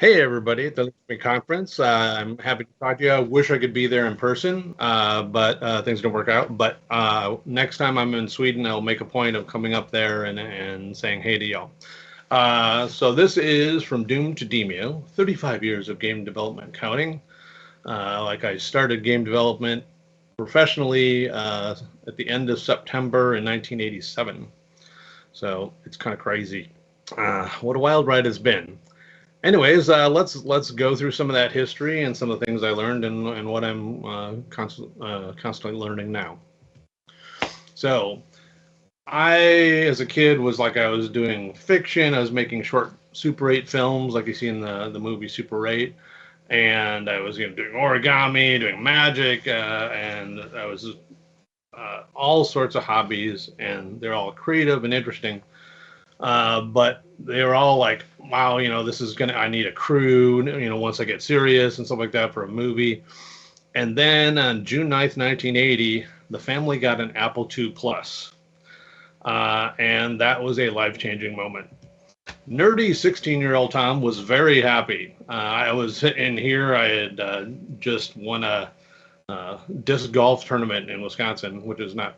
Hey everybody at the LIU Game Conference. I'm happy to talk to you. I wish I could be there in person, but things didn't work out. But next time I'm in Sweden, I'll make a point of coming up there and saying hey to y'all. So this is From Doom to Demeo, 35 years of game development counting. Like I started game development professionally at the end of September in 1987. So it's kind of crazy. What a wild ride it's been. Anyways, let's go through some of that history and some of the things I learned and what I'm constantly learning now. So, I, as a kid, was like I was doing fiction. I was making short Super 8 films, like you see in the movie Super 8, and I was doing origami, doing magic, and I was all sorts of hobbies, and they're all creative and interesting. But they were all like, wow, this is I need a crew, once I get serious and stuff like that for a movie. And then on June 9th, 1980, the family got an Apple II Plus. And that was a life-changing moment. Nerdy 16-year-old Tom was very happy. I was in here, I had just won a disc golf tournament in Wisconsin, which is not,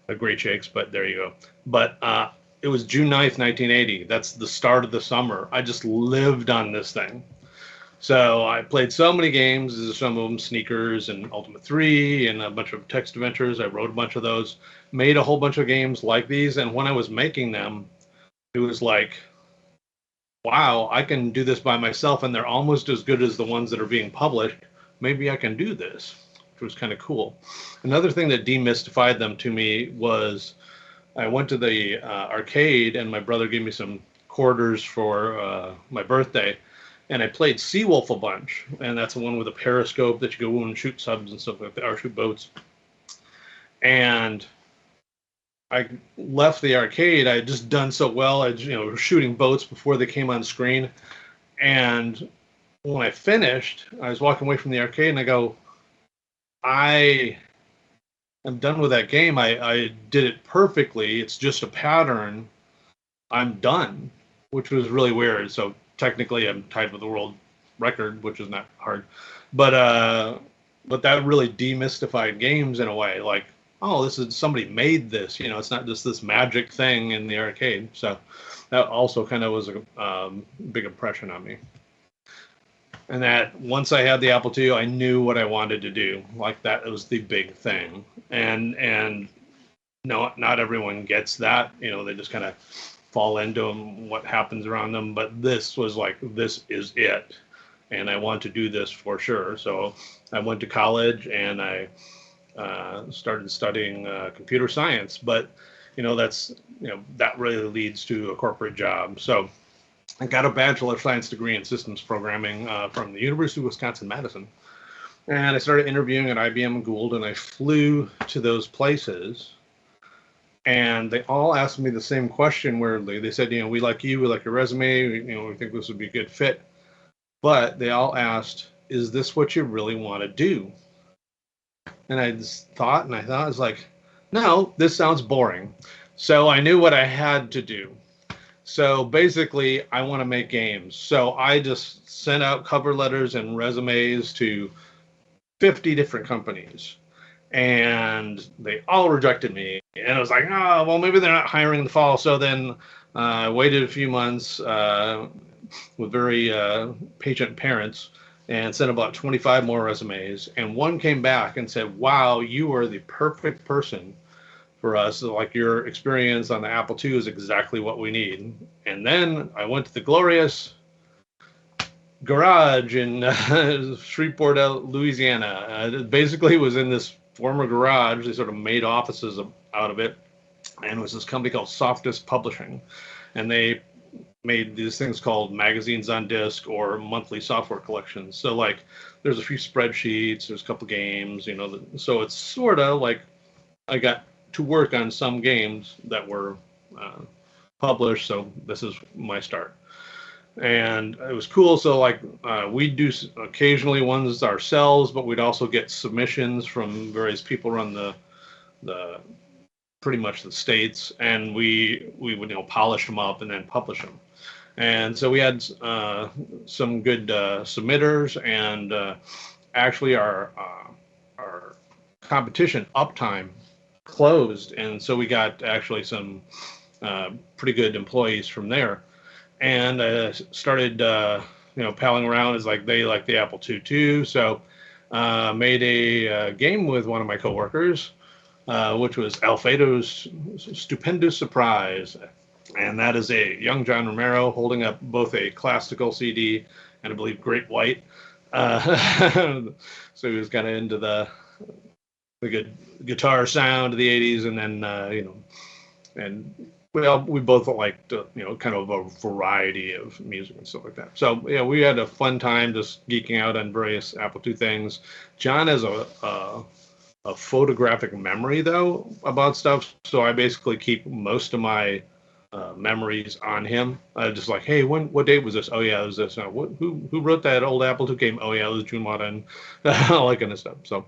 a great shakes, but there you go. But it was June 9th, 1980. That's the start of the summer. I just lived on this thing. So I played so many games, some of them Sneakers and Ultimate 3 and a bunch of text adventures. I wrote a bunch of those, made a whole bunch of games like these. And when I was making them, it was like, wow, I can do this by myself and they're almost as good as the ones that are being published. Maybe I can do this, which was kind of cool. Another thing that demystified them to me was I went to the arcade and my brother gave me some quarters for my birthday, and I played Seawolf a bunch, and that's the one with a periscope that you go and shoot subs and stuff like that, or shoot boats. And I left the arcade. I had just done so well. I was shooting boats before they came on screen, and when I finished, I was walking away from the arcade, and I go, I'm done with that game. I did it perfectly. It's just a pattern. I'm done, which was really weird. So technically, I'm tied with the world record, which is not hard. But that really demystified games in a way. Like, oh, this is somebody made this. It's not just this magic thing in the arcade. So that also kind of was a big impression on me. And that once I had the Apple II, I knew what I wanted to do. Like that was the big thing. And no, not everyone gets that. They just kind of fall into what happens around them. But this was like, this is it. And I want to do this for sure. So I went to college and I started studying computer science. But, that's, that really leads to a corporate job. So I got a Bachelor of Science degree in systems programming from the University of Wisconsin-Madison. And I started interviewing at IBM and Gould, and I flew to those places. And they all asked me the same question weirdly. They said, we like you, we like your resume, we think this would be a good fit. But they all asked, is this what you really want to do? And I thought, I was like, no, this sounds boring. So I knew what I had to do. So basically, I want to make games. So I just sent out cover letters and resumes to 50 different companies. And they all rejected me. And I was like, oh, well, maybe they're not hiring in the fall. So then I waited a few months with very patient parents and sent about 25 more resumes. And one came back and said, wow, you are the perfect person for us. So, like, your experience on the Apple II is exactly what we need. And then I went to the glorious garage in Shreveport, Louisiana. It basically was in this former garage. They sort of made offices out of it. And it was this company called Softest Publishing. And they made these things called magazines on disc or monthly software collections. So, like, there's a few spreadsheets, there's a couple games, so it's sort of like I got to work on some games that were published. So this is my start. And it was cool. So like we'd do occasionally ones ourselves, but we'd also get submissions from various people around the pretty much the states, and we would polish them up and then publish them. And so we had some good submitters, and actually our competition Uptime closed, and so we got actually some pretty good employees from there, and started palling around as like they like the Apple II too. So made a game with one of my coworkers, which was Alfredo's Stupendous Surprise. And that is a young John Romero holding up both a classical CD and I believe Great White. So he was kind of into the good guitar sound of the 80s, and then and we both liked kind of a variety of music and stuff like that. So yeah, we had a fun time just geeking out on various Apple II things. John has a photographic memory though about stuff, so I basically keep most of my memories on him. Just like, hey, what date was this? Oh yeah, it was this. Who wrote that old Apple II game? Oh yeah, it was June Mata, and all that kind of stuff. So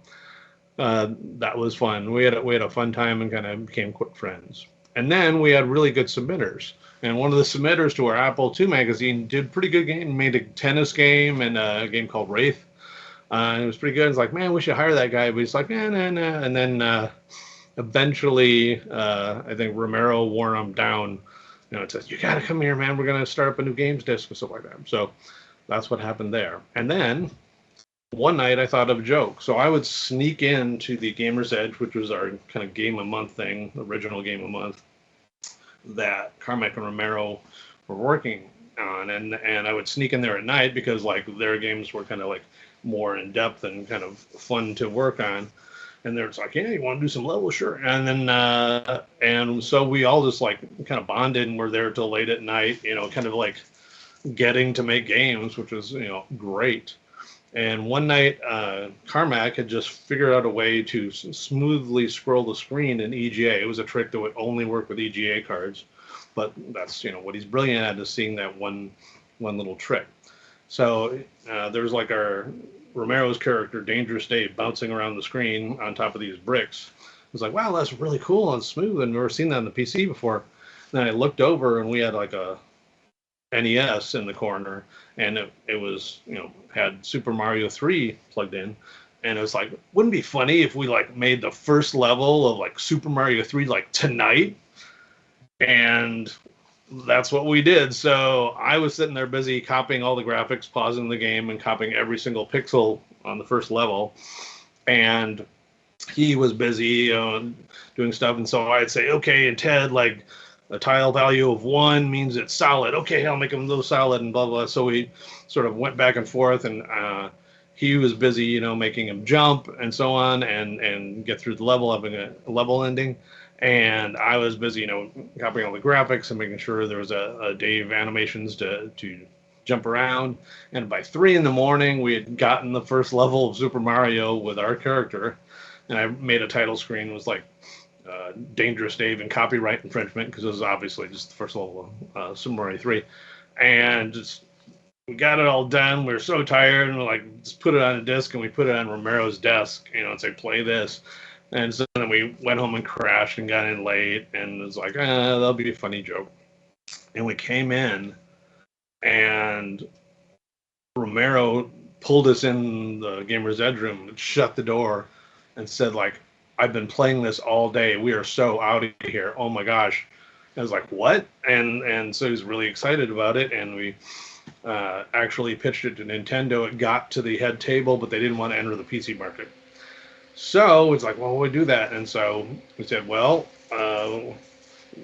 that was fun. We had a fun time and kind of became quick friends. And then we had really good submitters. And one of the submitters to our Apple II magazine did pretty good game, made a tennis game and a game called Wraith. It was pretty good. It's like, man, we should hire that guy. But he's like, nah, nah, nah. And then eventually, I think Romero wore him down. It says, you got to come here, man. We're going to start up a new games disc and stuff like that. So that's what happened there. And then one night I thought of a joke. So I would sneak into the Gamer's Edge, which was our kind of game a month thing, original game a month, that Carmack and Romero were working on. And I would sneak in there at night because like their games were kind of like more in depth and kind of fun to work on. And they're just like, yeah, you want to do some levels? Sure. And then, and so we all just like kind of bonded and were there till late at night, kind of like getting to make games, which was, great. And one night, Carmack had just figured out a way to smoothly scroll the screen in EGA. It was a trick that would only work with EGA cards, but that's what he's brilliant at, is seeing that one little trick. So there's like our Romero's character, Dangerous Dave, bouncing around the screen on top of these bricks. I was like, wow, that's really cool and smooth, and never seen that on the PC before. And then I looked over, and we had like a NES in the corner, and it was had Super Mario 3 plugged in, and it was like, wouldn't it be funny if we like made the first level of like Super Mario 3 like tonight? And that's what we did. So I was sitting there busy copying all the graphics, pausing the game, and copying every single pixel on the first level, and he was busy doing stuff. And so I'd say, okay, and Ted, like, a tile value of 1 means it's solid. Okay, I'll make them those solid, and blah, blah. So we sort of went back and forth, and he was busy, making him jump and so on, and get through the level, having a level ending. And I was busy, copying all the graphics and making sure there was a Dave animations to jump around. And by 3 a.m, we had gotten the first level of Super Mario with our character. And I made a title screen, was like, Dangerous Dave and copyright infringement, because it was obviously just the first level of Super Mario 3. And just, we got it all done. We were so tired, and we're like, just put it on a disc, and we put it on Romero's desk, and say, play this. And so then we went home and crashed and got in late, and it was like, that'll be a funny joke. And we came in, and Romero pulled us in the Gamer's Edge room and shut the door and said, like, I've been playing this all day. We are so out of here. Oh my gosh. I was like, what? And so he was really excited about it. And we actually pitched it to Nintendo. It got to the head table, but they didn't want to enter the PC market. So it's like, well, we do that. And so we said, well,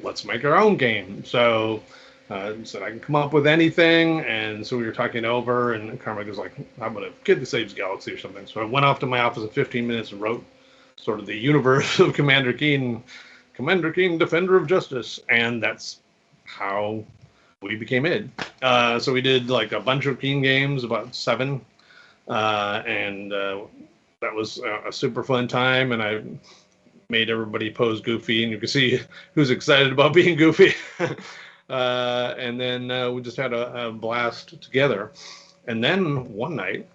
let's make our own game. So said I can come up with anything. And so we were talking over, and Carmack was like, how about a Kid that Saves Galaxy or something? So I went off to my office in 15 minutes and wrote sort of the universe of Commander Keen, Defender of Justice, and that's how we became id. So we did like a bunch of Keen games, about 7, and that was a super fun time, and I made everybody pose goofy, and you can see who's excited about being goofy. And then we just had a blast together. And then one night,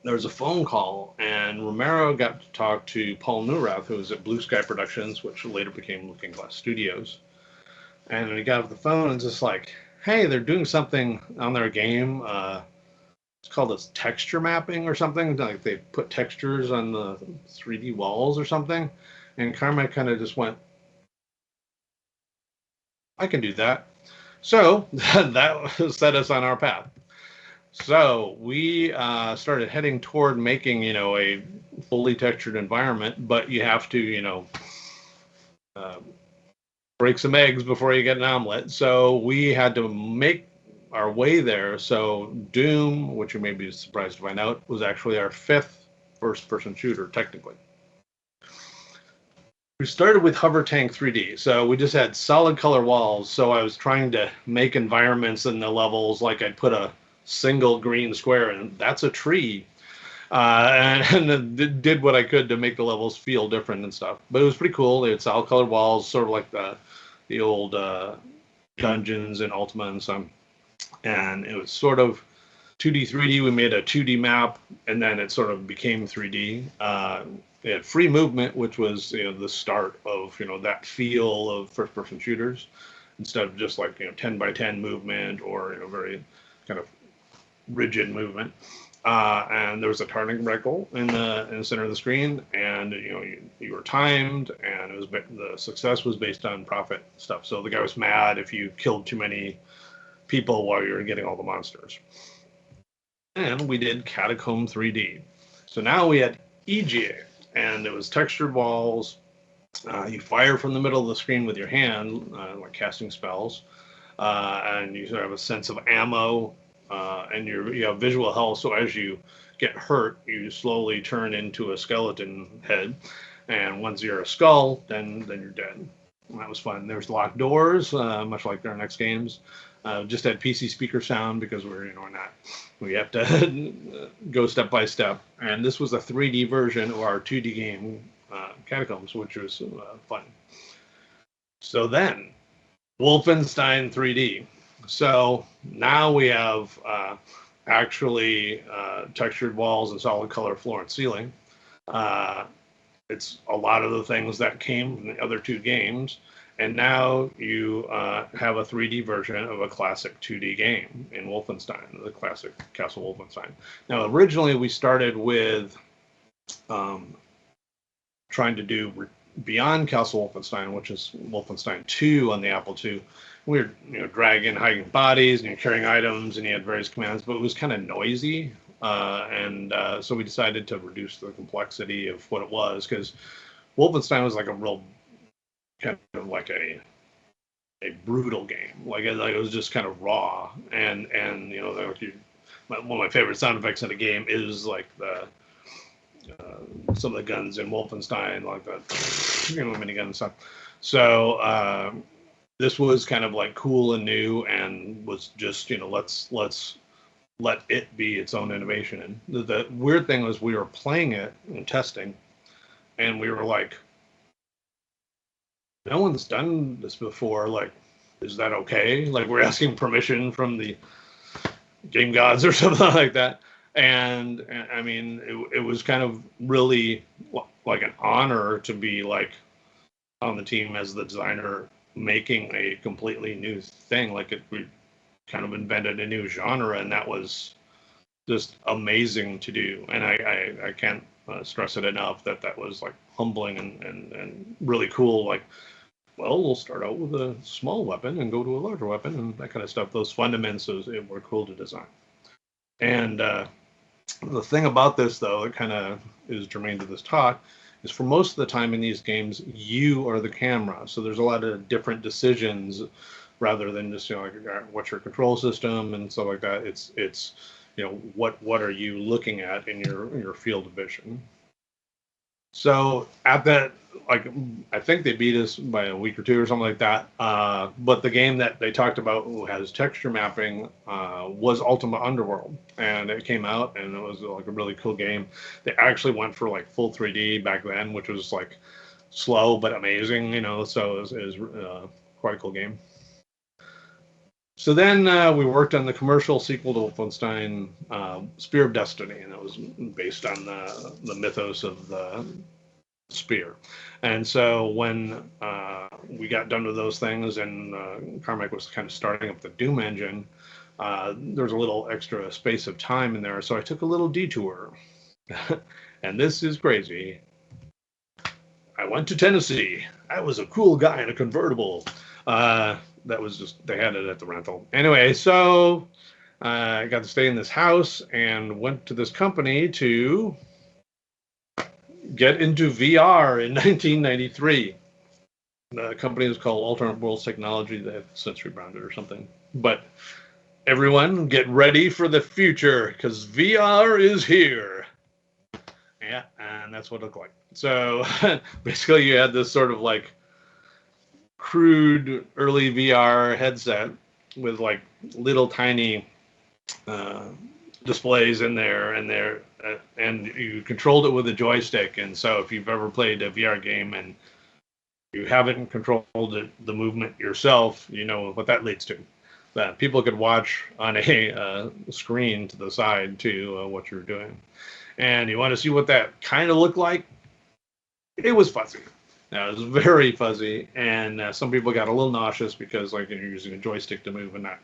there was a phone call, and Romero got to talk to Paul Neurath, who was at Blue Sky Productions, which later became Looking Glass Studios. And he got off the phone and just like, hey, they're doing something on their game. It's called this texture mapping or something. Like they put textures on the 3D walls or something. And Carmack kind of just went, I can do that. So that set us on our path. So we started heading toward making, a fully textured environment, but you have to, uh, break some eggs before you get an omelet. So we had to make our way there. So Doom, which you may be surprised to find out, was actually our fifth first-person shooter, technically. We started with Hover Tank 3D. So we just had solid color walls. So I was trying to make environments in the levels like I'd put a single green square and that's a tree. And did what I could to make the levels feel different and stuff. But it was pretty cool. They had solid colored walls, sort of like the old dungeons in Ultima and some. And it was sort of 2D, 3D. We made a 2D map, and then it sort of became 3D. It had free movement, which was the start of that feel of first-person shooters, instead of just like 10 by 10 movement or very kind of rigid movement. And there was a turning reticle in the center of the screen, and you were timed, and it was the success was based on profit stuff. So the guy was mad if you killed too many people while you were getting all the monsters. And we did Catacomb 3D. So now we had EGA, and it was textured walls. You fire from the middle of the screen with your hand, like casting spells, and you sort of have a sense of ammo. And you have visual health, so as you get hurt, you slowly turn into a skeleton head, and once you're a skull, then you're dead. And that was fun. There's locked doors, much like our next games. Just had PC speaker sound because we have to go step by step. And this was a 3D version of our 2D game, Catacombs, which was fun. So then, Wolfenstein 3D. So now we have actually textured walls and solid color floor and ceiling. It's a lot of the things that came from the other two games. And now you have a 3D version of a classic 2D game in Wolfenstein, the classic Castle Wolfenstein. Now, originally we started with trying to do beyond Castle Wolfenstein, which is Wolfenstein 2 on the Apple II. We were dragging, hiding bodies, and you're carrying items, and you had various commands, but it was kind of noisy. So we decided to reduce the complexity of what it was, because Wolfenstein was like a real kind of like a brutal game. Like it was just kind of raw, and one of my favorite sound effects in a game is like the some of the guns in Wolfenstein, like the minigun and stuff. So this was kind of like cool and new, and was just let's let it be its own innovation. And the weird thing was we were playing it and testing, and we were like, no one's done this before. Like, is that okay? Like, we're asking permission from the game gods or something like that. And I mean, it was kind of really like an honor to be like on the team as the designer, making a completely new thing. Like we kind of invented a new genre, and that was just amazing to do. And I can't stress it enough that was like humbling and really cool. Like, well, we'll start out with a small weapon and go to a larger weapon and that kind of stuff. Those fundamentals were cool to design. And the thing about this, though, that kind of is germane to this talk, is for most of the time in these games, you are the camera. So there's a lot of different decisions rather than just, like, what's your control system and stuff like that. It's what are you looking at in your field of vision. So at that, like, I think they beat us by a week or two or something like that. But the game that they talked about who has texture mapping was Ultima Underworld, and it came out, and it was like a really cool game. They actually went for like full 3D back then, which was like slow but amazing, So it was quite a cool game. So then we worked on the commercial sequel to Wolfenstein, Spear of Destiny, and it was based on the mythos of the sphere. And so when we got done with those things, and Carmack was kind of starting up the Doom engine, there was a little extra space of time in there, so I took a little detour. And this is crazy. I went to Tennessee. I was a cool guy in a convertible. That was just, they had it at the rental. Anyway, so I got to stay in this house and went to this company to get into VR in 1993. The company was called Alternate Worlds Technology. They have since rebranded or something. But everyone, get ready for the future because VR is here. Yeah, and that's what it looked like. So basically, you had this sort of like crude early VR headset with like little tiny uh, displays in there, and you controlled it with a joystick. And so, if you've ever played a VR game and you haven't controlled the movement yourself, you know what that leads to. That people could watch on a screen to the side to what you're doing. And you want to see what that kind of looked like? It was fuzzy. It was very fuzzy, and some people got a little nauseous because like you're using a joystick to move and not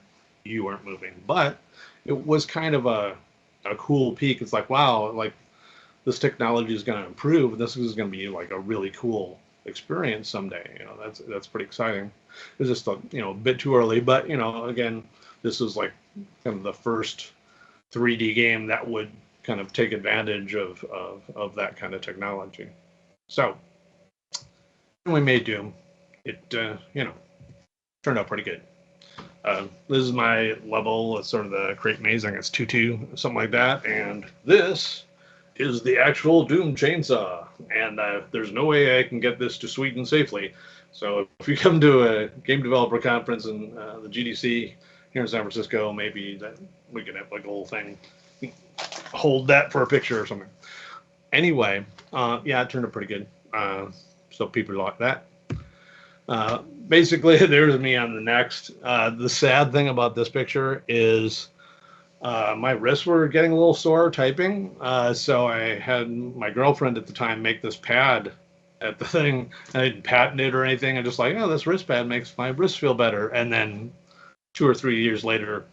you weren't moving. But it was kind of a cool peek. It's like, wow, like this technology is going to improve. This is going to be like a really cool experience someday. You know, that's pretty exciting. It's just a bit too early, but again, this is like kind of the first 3D game that would kind of take advantage of that kind of technology. So when we made Doom, it turned out pretty good. This is my level. It's sort of the Create Maze. I think it's 2-2, something like that. And this is the actual Doom chainsaw. And there's no way I can get this to Sweden safely. So if you come to a game developer conference in the GDC here in San Francisco, maybe that we could have like a little thing, hold that for a picture or something. Anyway, yeah, it turned out pretty good. So people like that. Basically, there's me on the next. The sad thing about this picture is my wrists were getting a little sore typing. So I had my girlfriend at the time make this pad at the thing. I didn't patent it or anything. I'm just like, oh, this wrist pad makes my wrists feel better. And then 2 or 3 years later,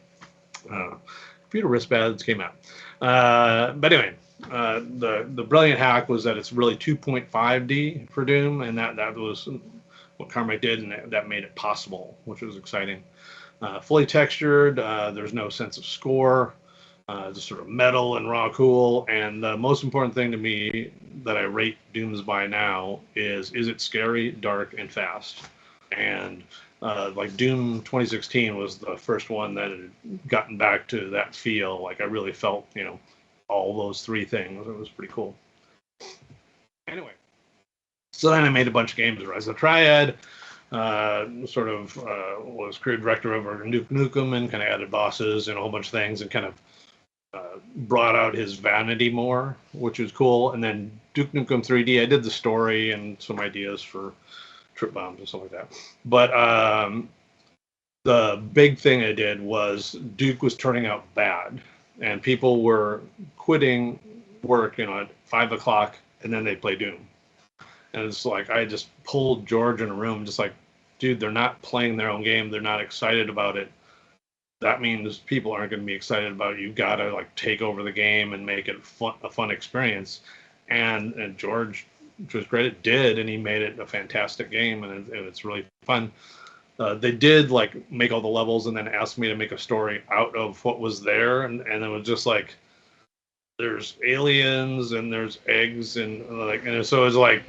computer wristbands came out. But anyway, the brilliant hack was that it's really 2.5D for Doom, and that was what Carmack did, and that made it possible, which was exciting. Fully textured, there's no sense of score, just sort of metal and raw cool. And the most important thing to me that I rate Dooms by now is it scary, dark, and fast? And like Doom 2016 was the first one that had gotten back to that feel. Like I really felt, all those three things. It was pretty cool. Anyway, so then I made a bunch of games. Rise of the Triad, was creative director over Nuke Nukem and kind of added bosses and a whole bunch of things and kind of brought out his vanity more, which was cool. And then Duke Nukem 3D, I did the story and some ideas for trip bombs and stuff like that. But the big thing I did was Duke was turning out bad, and people were quitting work, at 5 o'clock, and then they play Doom. And it's like I just pulled George in a room, just like, dude, they're not playing their own game. They're not excited about it. That means people aren't going to be excited about it. You've got to like take over the game and make it a fun experience. And George, to his credit, did, and he made it a fantastic game, and it's really fun. They did like make all the levels and then asked me to make a story out of what was there, and it was just like there's aliens and there's eggs and so it's like,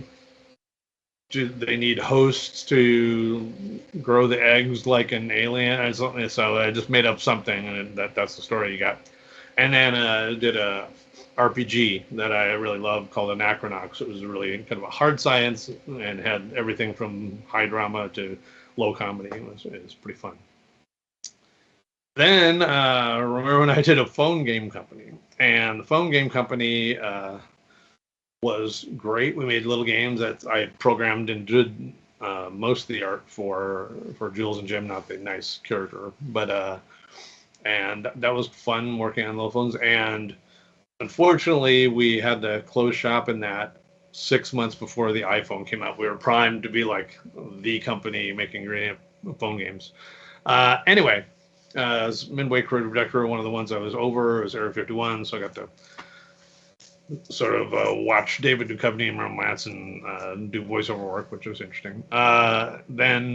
do they need hosts to grow the eggs like an alien or something? So I just made up something, and that's the story you got. And then did a RPG that I really loved called Anachronox. It was really kind of a hard science and had everything from high drama to low comedy. It was pretty fun. Then remember when I did a phone game company, and the phone game company was great. We made little games that I programmed and did most of the art for Jules and Jim, not the nice character, but and that was fun working on little phones. And unfortunately, we had to close shop in that 6 months before the iPhone came out. We were primed to be like the company making great phone games. Anyway, as Midway Creative Director, one of the ones I was over was Area 51, so I got to sort of watch David Duchovny and Ron Matson do voiceover work, which was interesting. Then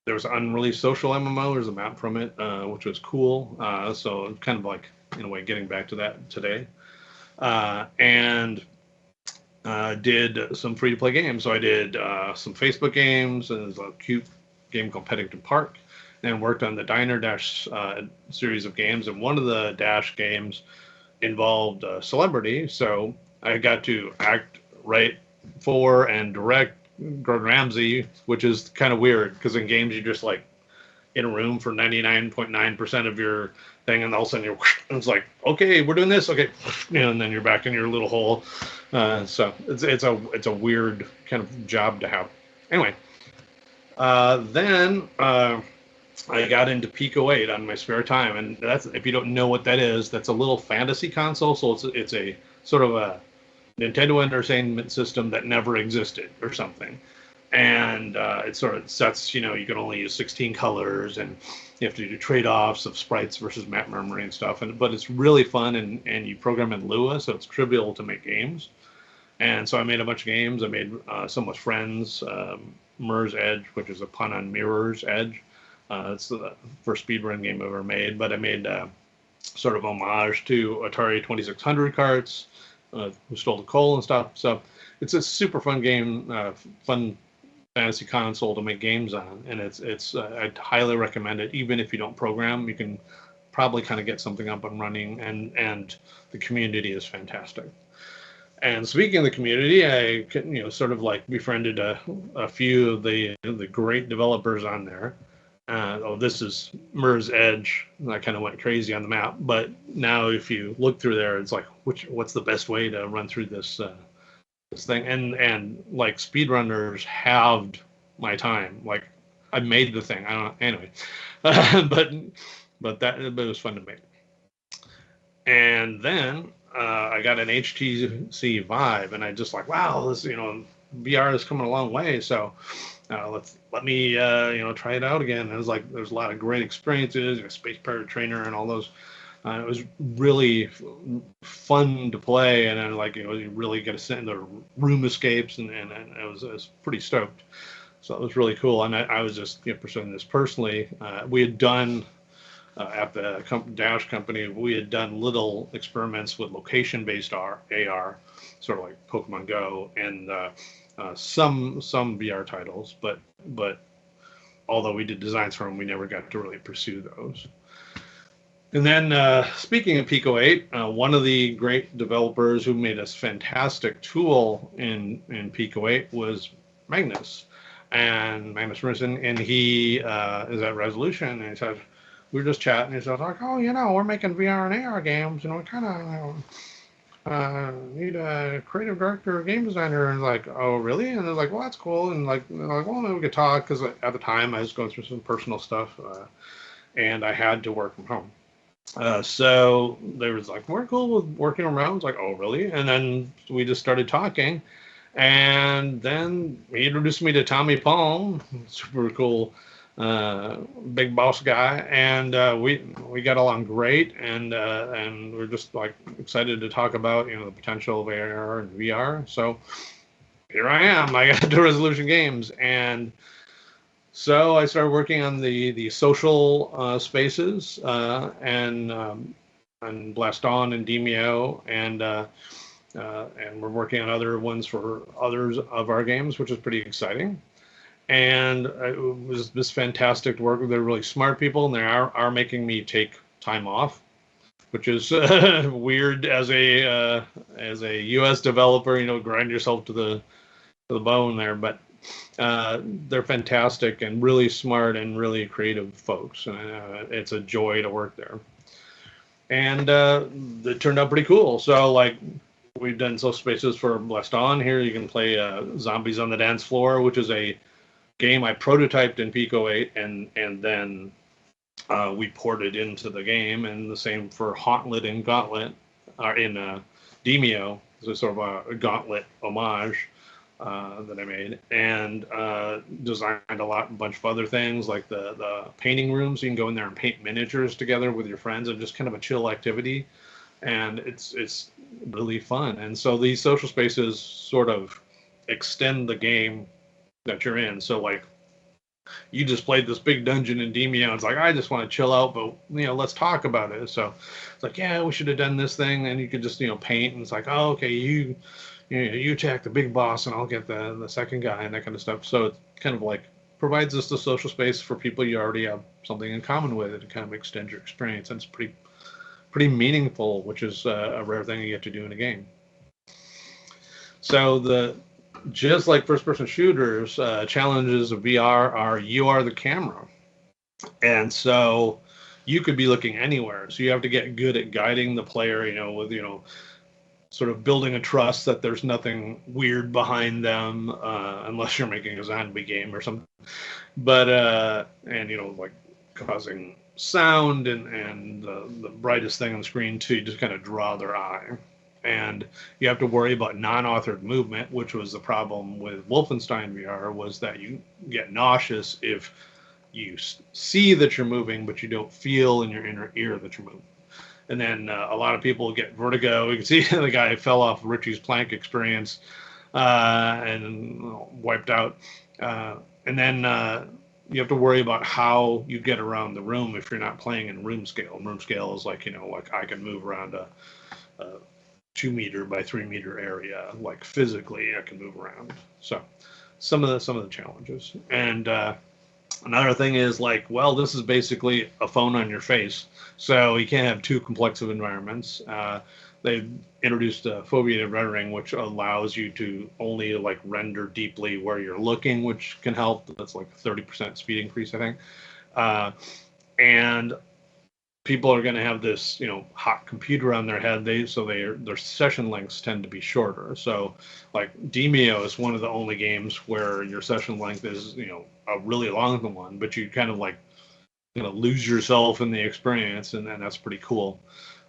there was an unreleased social MMO. There's a map from it, which was cool. So kind of like, in a way, getting back to that today. And did some free-to-play games. So I did some Facebook games, and there's a cute game called Paddington Park, and worked on the Diner Dash series of games. And one of the Dash games involved celebrity, so I got to act, write for, and direct Gordon Ramsay, which is kind of weird because in games you're just like in a room for 99.9% of your thing, and all of a sudden it's like, okay, we're doing this, okay, and then you're back in your little hole. So it's a weird kind of job to have. Anyway, then I got into Pico 8 on my spare time, and that's, if you don't know what that is, that's a little fantasy console. So it's a sort of a Nintendo Entertainment System that never existed or something. And it sort of sets, you can only use 16 colors, and you have to do trade-offs of sprites versus map memory and stuff. But it's really fun, and you program in Lua, so it's trivial to make games. And so I made a bunch of games. I made some with friends, Mirror's Edge, which is a pun on Mirror's Edge. It's the first speedrun game I've ever made, but I made sort of homage to Atari 2600 carts, Who Stole the Coal and stuff. So it's a super fun game, fun fantasy console to make games on, and it's I'd highly recommend it. Even if you don't program, you can probably kind of get something up and running, and the community is fantastic. And speaking of the community, I sort of like befriended a few of the great developers on there. This is Mirror's Edge. I kind of went crazy on the map, but now if you look through there, it's like, what's the best way to run through this thing? And like speedrunners halved my time. Like I made the thing. I don't know. Anyway, but it was fun to make. And then I got an HTC Vive, and I just like, wow, this VR is coming a long way. So let me try it out again. And it was like, there's a lot of great experiences, Space Pirate Trainer and all those. It was really fun to play, and then you really get to sit in the room escapes, and I was pretty stoked. So it was really cool, and I was just pursuing this personally. We had done at the Dash company, we had done little experiments with location-based AR, sort of like Pokemon Go, and some VR titles, but although we did designs for them, we never got to really pursue those. And then speaking of Pico 8, one of the great developers who made a fantastic tool in Pico 8 was Magnus Merson, and he is at Resolution, and he said, we were just chatting, and he said, like, oh, we're making VR and AR games, and we kind of need a creative director or game designer. And like, oh, really? And they're like, well, that's cool. And like, well, maybe we could talk, because at the time I was going through some personal stuff, and I had to work from home. So they was like, we're cool with working remote. I was like, oh, really? And then we just started talking, and then he introduced me to Tommy Palm, super cool big boss guy, and we got along great, and we're just like excited to talk about the potential of AR and VR. So here I am. I got to Resolution Games, and so I started working on the social spaces and Blast Dawn and Demeo, and we're working on other ones for others of our games, which is pretty exciting. And it was this fantastic work. They're really smart people, and they are making me take time off, which is weird as a U.S. developer. Grind yourself to the bone there, but they're fantastic and really smart and really creative folks. It's a joy to work there, and it turned out pretty cool. So like, we've done social spaces for Blast Dawn. Here you can play Zombies on the Dance Floor, which is a game I prototyped in Pico 8, and then we ported into the game, and the same for Hauntlet and Gauntlet are in Demeo. a sort of a gauntlet homage that I made, and designed a bunch of other things like the painting rooms. You can go in there and paint miniatures together with your friends, and just kind of a chill activity, and it's really fun. And so these social spaces sort of extend the game that you're in. So like you just played this big dungeon in Demeo. It's like, I just want to chill out, but let's talk about it. So it's like, yeah, we should have done this thing, and you could just paint, and it's like, oh, okay, you attack the big boss, and I'll get the second guy, and that kind of stuff. So it kind of like provides us the social space for people you already have something in common with, to kind of extend your experience, and it's pretty meaningful, which is a rare thing you get to do in a game. So just like first-person shooters, challenges of VR are you are the camera, and so you could be looking anywhere. So you have to get good at guiding the player, with sort of building a trust that there's nothing weird behind them, unless you're making a zombie game or something. But and like causing sound and the brightest thing on the screen to just kind of draw their eye. And you have to worry about non-authored movement, which was the problem with Wolfenstein VR, was that you get nauseous if you see that you're moving, but you don't feel in your inner ear that you're moving. And then a lot of people get vertigo. You can see the guy fell off Richie's plank experience and wiped out. And then you have to worry about how you get around the room if you're not playing in room scale. Room scale is like, like I can move around a 2 meter by 3 meter area, like physically I can move around. So some of the challenges. And another thing is like, well, this is basically a phone on your face, so you can't have too complex of environments. They've introduced foveated rendering, which allows you to only like render deeply where you're looking, which can help. That's like a 30% speed increase, I think. And people are going to have this, hot computer on their head. Their session lengths tend to be shorter. So, like Demeo is one of the only games where your session length is, a really long one, but you kind of like, lose yourself in the experience, and that's pretty cool.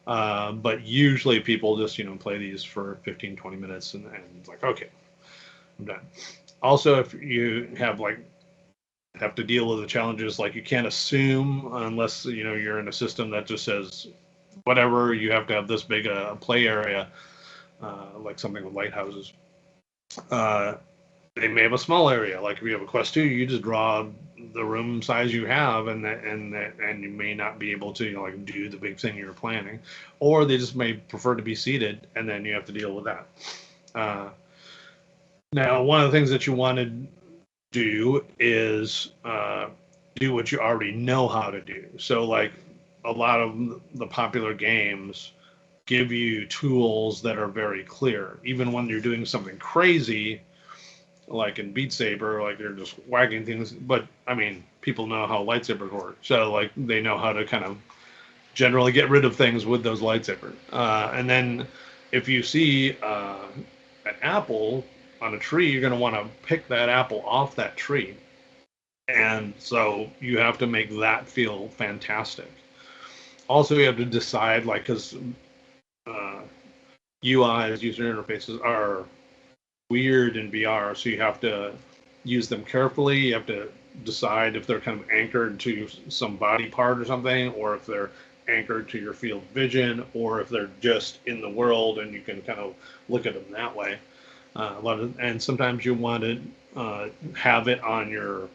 But usually people just, play these for 15, 20 minutes, and it's like, okay, I'm done. Also, if you have to deal with the challenges, like you can't assume unless you're in a system that just says whatever, you have to have this big a play area, like something with lighthouses. They may have a small area, like if you have a Quest 2, you just draw the room size you have, and you may not be able to do the big thing you're planning, or they just may prefer to be seated, and then you have to deal with that. Now, one of the things that you want to do is do what you already know how to do. So like a lot of the popular games give you tools that are very clear, even when you're doing something crazy like in Beat Saber, like they're just whacking things, but I mean people know how lightsabers work, so like they know how to kind of generally get rid of things with those lightsabers. And then if you see an apple on a tree, you're going to want to pick that apple off that tree. And so you have to make that feel fantastic. Also, you have to decide, like, because UIs, user interfaces, are weird in VR, so you have to use them carefully. You have to decide if they're kind of anchored to some body part or something, or if they're anchored to your field of vision, or if they're just in the world and you can kind of look at them that way. And sometimes you want to have it on your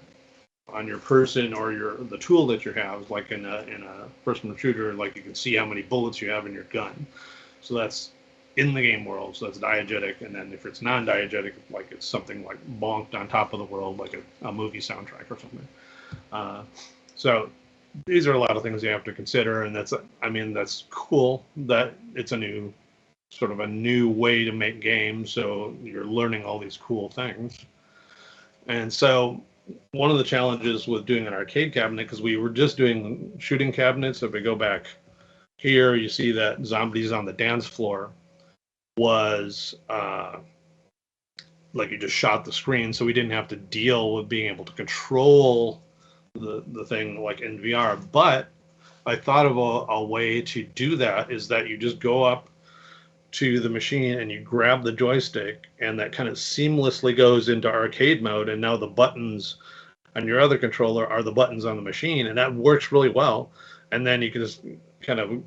person or the tool that you have, like in a first-person shooter, like you can see how many bullets you have in your gun. So that's in the game world, so that's diegetic. And then if it's non-diegetic, like it's something like bonked on top of the world, like a movie soundtrack or something. So these are a lot of things you have to consider, and that's cool that it's a new way to make games, so you're learning all these cool things. And so one of the challenges with doing an arcade cabinet, because we were just doing shooting cabinets, if we go back here, you see that Zombies on the Dance Floor was like you just shot the screen, so we didn't have to deal with being able to control the thing like in VR. But I thought of a way to do that, is that you just go up to the machine and you grab the joystick, and that kind of seamlessly goes into arcade mode, and now the buttons on your other controller are the buttons on the machine, and that works really well. And then you can just kind of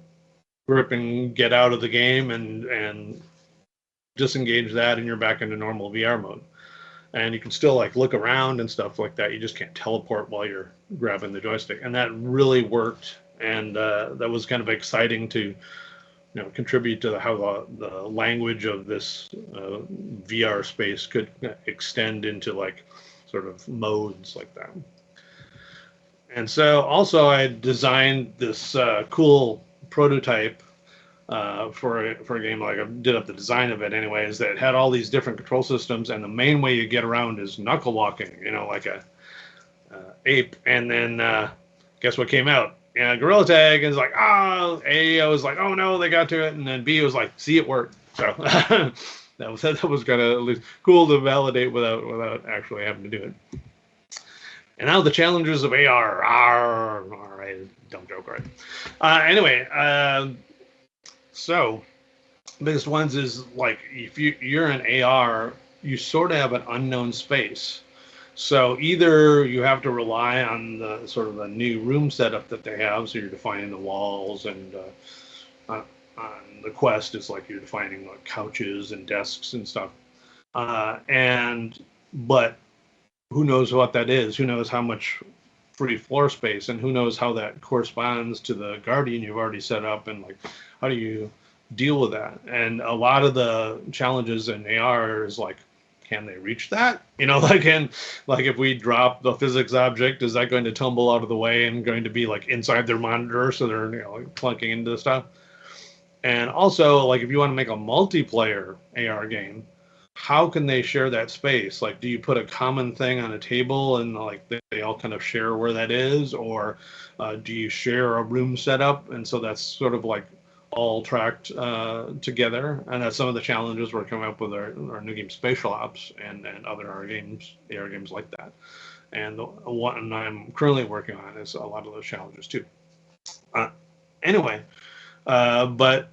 grip and get out of the game and disengage that, and you're back into normal VR mode. And you can still like look around and stuff like that. You just can't teleport while you're grabbing the joystick, and that really worked. And that was kind of exciting to contribute to how the language of this VR space could extend into like sort of modes like that. And so also I designed this cool prototype for a game. Like I did up the design of it anyways, that had all these different control systems, and the main way you get around is knuckle walking, like a ape. And then guess what came out? And Gorilla Tag is like, A was like, oh no, they got to it, and then B was like, see, it worked. So that was kind of at least cool to validate without actually having to do it. And now the challenges of AR. All right, dumb joke, right? Anyway, so the biggest ones is like if you're in AR, you sort of have an unknown space. So either you have to rely on the sort of a new room setup that they have, so you're defining the walls, and on the Quest, it's like you're defining like couches and desks and stuff. But who knows what that is? Who knows how much free floor space, and who knows how that corresponds to the Guardian you've already set up, and like how do you deal with that? And a lot of the challenges in AR is like, can they reach that? Like if we drop the physics object, is that going to tumble out of the way and going to be like inside their monitor, so they're like clunking into the stuff? And also, like if you want to make a multiplayer AR game, how can they share that space? Like, do you put a common thing on a table and like they all kind of share where that is, or do you share a room setup? And so that's sort of like all tracked together, and that's some of the challenges we're coming up with our new game Spatial Ops and other AR games like that. And the one I'm currently working on is a lot of those challenges too. Anyway, but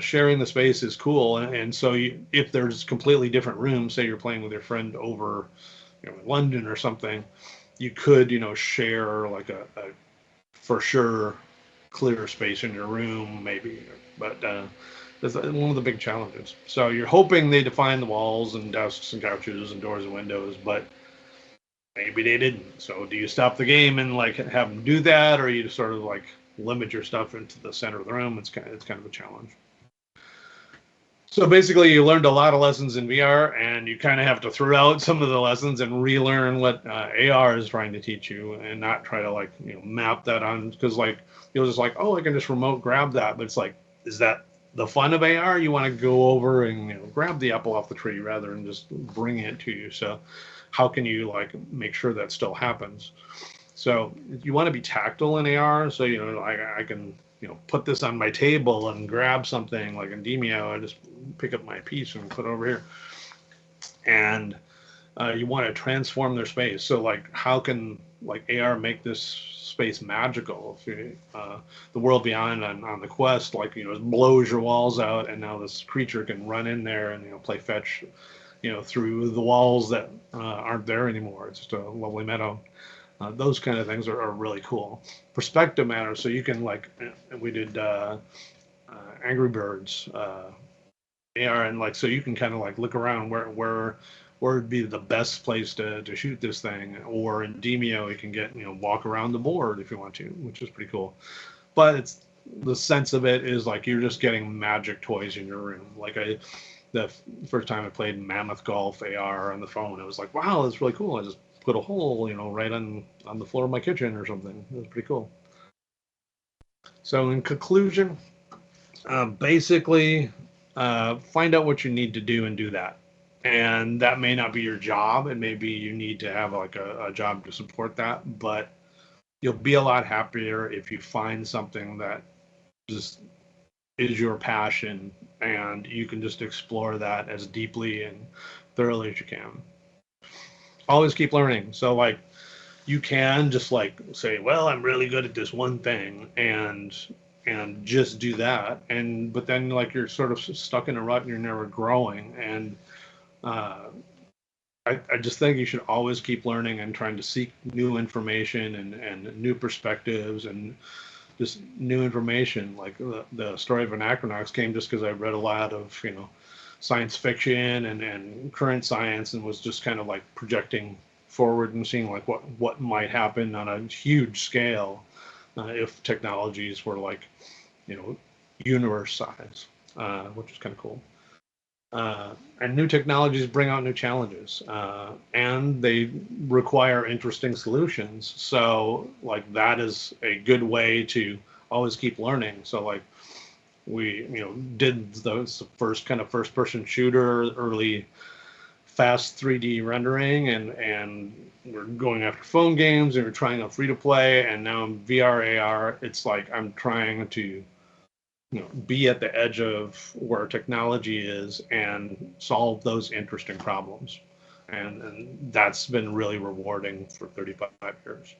sharing the space is cool, and so if there's completely different rooms, say you're playing with your friend over in London or something, you could share like a for sure clear space in your room, maybe. But that's one of the big challenges. So you're hoping they define the walls and desks and couches and doors and windows, but maybe they didn't. So do you stop the game and like have them do that, or you just sort of like limit your stuff into the center of the room? It's kind of a challenge. So basically, you learned a lot of lessons in VR, and you kind of have to throw out some of the lessons and relearn what AR is trying to teach you, and not try to like map that on, because like you'll just like, oh, I can just remote grab that, but it's like, is that the fun of AR? You want to go over and grab the apple off the tree rather than just bring it to you. So how can you like make sure that still happens? So you want to be tactile in AR. So I can put this on my table and grab something like in Demeo. I just pick up my piece and put it over here. And you want to transform their space. So like, how can like AR make this space magical? If the world beyond on the Quest, like it blows your walls out, and now this creature can run in there and play fetch, through the walls that aren't there anymore. It's just a lovely meadow. Those kind of things are really cool. Perspective matters. So you can like, we did Angry Birds AR, and like, so you can kind of like look around where would be the best place to shoot this thing. Or in Demeo, you can get walk around the board if you want to, which is pretty cool. But it's the sense of it is like you're just getting magic toys in your room. Like the first time I played Mammoth Golf AR on the phone, it was like, wow, that's really cool. I just put a hole, right on the floor of my kitchen or something. It was pretty cool. So in conclusion, basically, find out what you need to do and do that. And that may not be your job, and maybe you need to have like a job to support that, but you'll be a lot happier if you find something that just is your passion, and you can just explore that as deeply and thoroughly as you can. Always keep learning. So like, you can just like say, well, I'm really good at this one thing, and and just do that. But then like you're sort of stuck in a rut and you're never growing. And uh, I just think you should always keep learning and trying to seek new information and new perspectives and just new information. Like the story of Anachronox came just because I read a lot of, science fiction and current science, and was just kind of like projecting forward and seeing like what might happen on a huge scale if technologies were like, universe size, which is kind of cool. And new technologies bring out new challenges, and they require interesting solutions. So, like, that is a good way to always keep learning. So, like, we, did those first kind of first-person shooter, early fast 3D rendering, and we're going after phone games, and we're trying out free to play, and now in VR AR. It's like I'm trying to be at the edge of where technology is and solve those interesting problems. And that's been really rewarding for 35 years.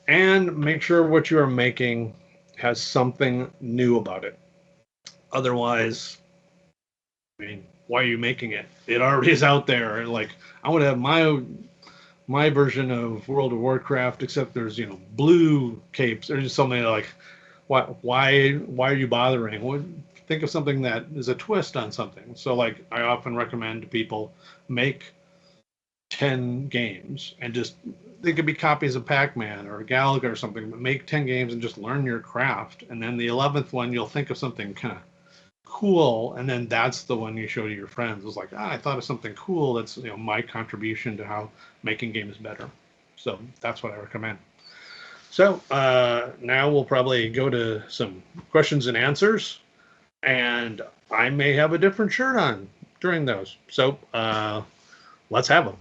And make sure what you are making has something new about it. Otherwise, I mean, why are you making it? It already is out there. Like, I want to have my version of World of Warcraft, except there's blue capes or just something like, why are you bothering? Think of something that is a twist on something. So like I often recommend to people, make 10 games and just, they could be copies of Pac-Man or Galaga or something, but make 10 games and just learn your craft. And then the 11th one, you'll think of something kind of cool, and then that's the one you show to your friends. It's like, I thought of something cool. That's my contribution to how making games better. So that's what I recommend. So now we'll probably go to some questions and answers, and I may have a different shirt on during those. So let's have them.